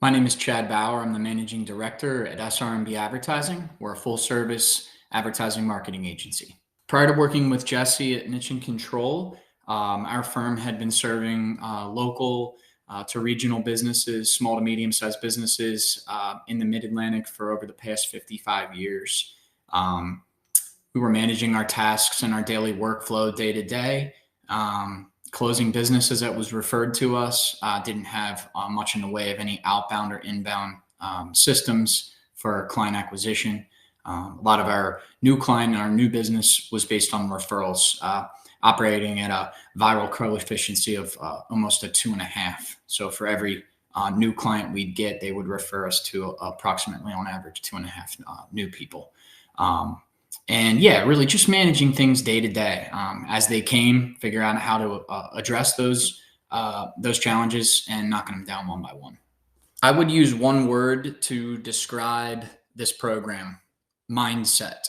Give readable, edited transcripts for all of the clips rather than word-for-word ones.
My name is Chad Bauer. I'm the managing director at SR&B Advertising. We're a full service advertising marketing agency. Prior to working with Jesse at Niche and Control, our firm had been serving local to regional businesses, small to medium sized businesses in the Mid Atlantic for over the past 55 years. Um, we were managing our tasks and our daily workflow day to day. Closing business, as it was referred to us, didn't have much in the way of any outbound or inbound systems for client acquisition. A lot of our new client and our new business was based on referrals, operating at a viral coefficient of almost a 2.5. So for every new client we'd get, they would refer us to approximately on average 2.5 new people. And yeah, really just managing things day to day as they came, figure out how to address those challenges and knocking them down one by one. I would use one word to describe this program: mindset.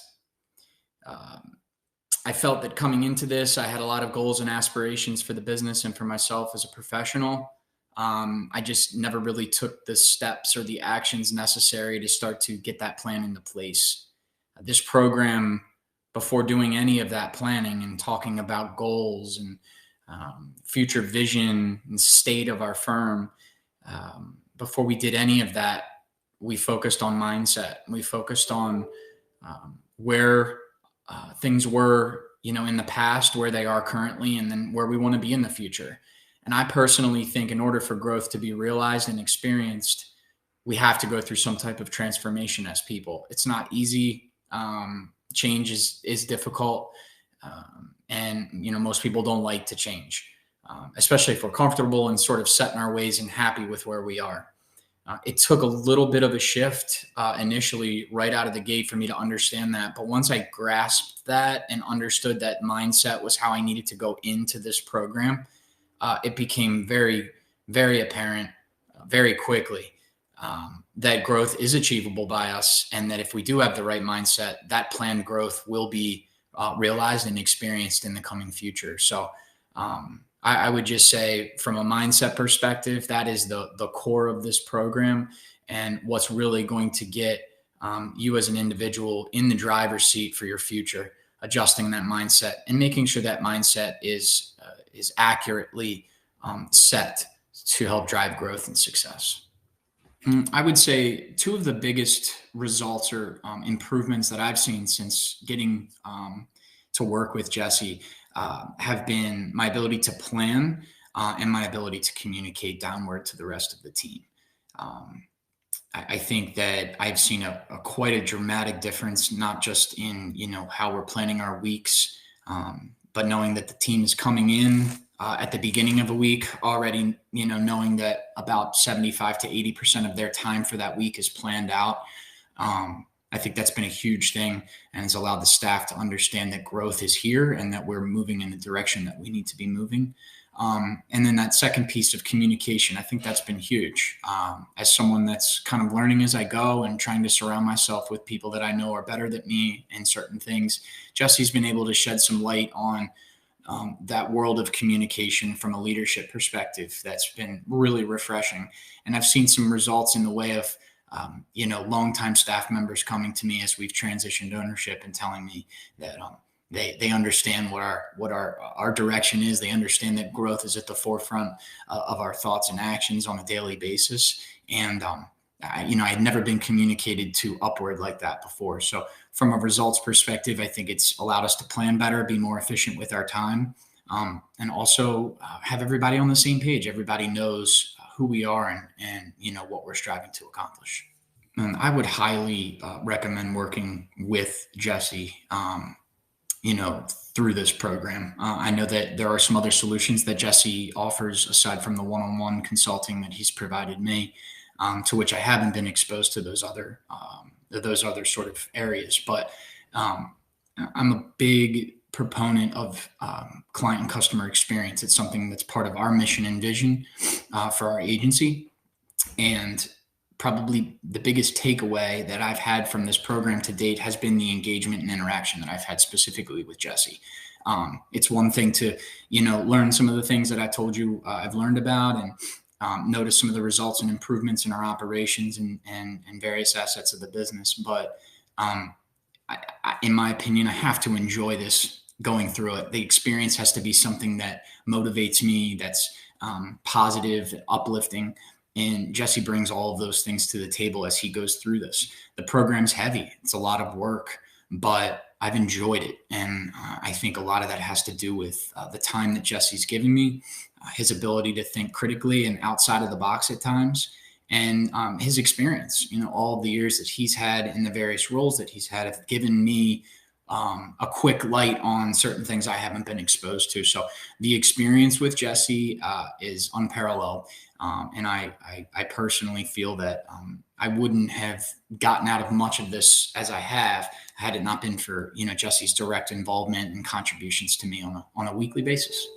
I felt that coming into this, I had a lot of goals and aspirations for the business and for myself as a professional. I just never really took the steps or the actions necessary to start to get that plan into place. This program, before doing any of that planning and talking about goals and future vision and state of our firm, before we did any of that, we focused on mindset. We focused on where things were, in the past, where they are currently, and then where we want to be in the future. And I personally think in order for growth to be realized and experienced, we have to go through some type of transformation as people. It's not easy. Change is difficult. And most people don't like to change, especially if we're comfortable and sort of set in our ways and happy with where we are. It took a little bit of a shift initially right out of the gate for me to understand that. But once I grasped that and understood that mindset was how I needed to go into this program, it became very, very apparent very quickly that growth is achievable by us, and that if we do have the right mindset, that planned growth will be realized and experienced in the coming future. So I would just say, from a mindset perspective, that is the core of this program, and what's really going to get you as an individual in the driver's seat for your future, adjusting that mindset and making sure that mindset is accurately set to help drive growth and success. I would say two of the biggest results or improvements that I've seen since getting to work with Jesse have been my ability to plan and my ability to communicate downward to the rest of the team. I think that I've seen quite a dramatic difference, not just in how we're planning our weeks, but knowing that the team is coming in at the beginning of a week already, knowing that about 75 to 80% of their time for that week is planned out. I think that's been a huge thing, and has allowed the staff to understand that growth is here and that we're moving in the direction that we need to be moving. And then that second piece of communication, I think that's been huge. As someone that's kind of learning as I go and trying to surround myself with people that I know are better than me in certain things, Jesse's been able to shed some light on that world of communication from a leadership perspective. That's been really refreshing. And I've seen some results in the way of, longtime staff members coming to me as we've transitioned ownership and telling me that they understand what our direction is. They understand that growth is at the forefront of our thoughts and actions on a daily basis. And, I had never been communicated to upward like that before. So from a results perspective, I think it's allowed us to plan better, be more efficient with our time, and also have everybody on the same page. Everybody knows who we are and what we're striving to accomplish. And I would highly recommend working with Jesse, through this program. I know that there are some other solutions that Jesse offers aside from the one-on-one consulting that he's provided me, to which I haven't been exposed to those other sort of areas. But I'm a big proponent of client and customer experience. It's something that's part of our mission and vision for our agency. And probably the biggest takeaway that I've had from this program to date has been the engagement and interaction that I've had specifically with Jesse. It's one thing to, learn some of the things that I told you I've learned about, and notice some of the results and improvements in our operations and various assets of the business. But in my opinion, I have to enjoy this going through it. The experience has to be something that motivates me, that's positive, uplifting. And Jesse brings all of those things to the table as he goes through this. The program's heavy. It's a lot of work, but I've enjoyed it. And I think a lot of that has to do with the time that Jesse's given me, his ability to think critically and outside of the box at times, and his experience. All the years that he's had in the various roles that he's had have given me a quick light on certain things I haven't been exposed to. So the experience with Jesse is unparalleled. And I personally feel that I wouldn't have gotten out of much of this as I have had it not been for Jesse's direct involvement and contributions to me on a weekly basis.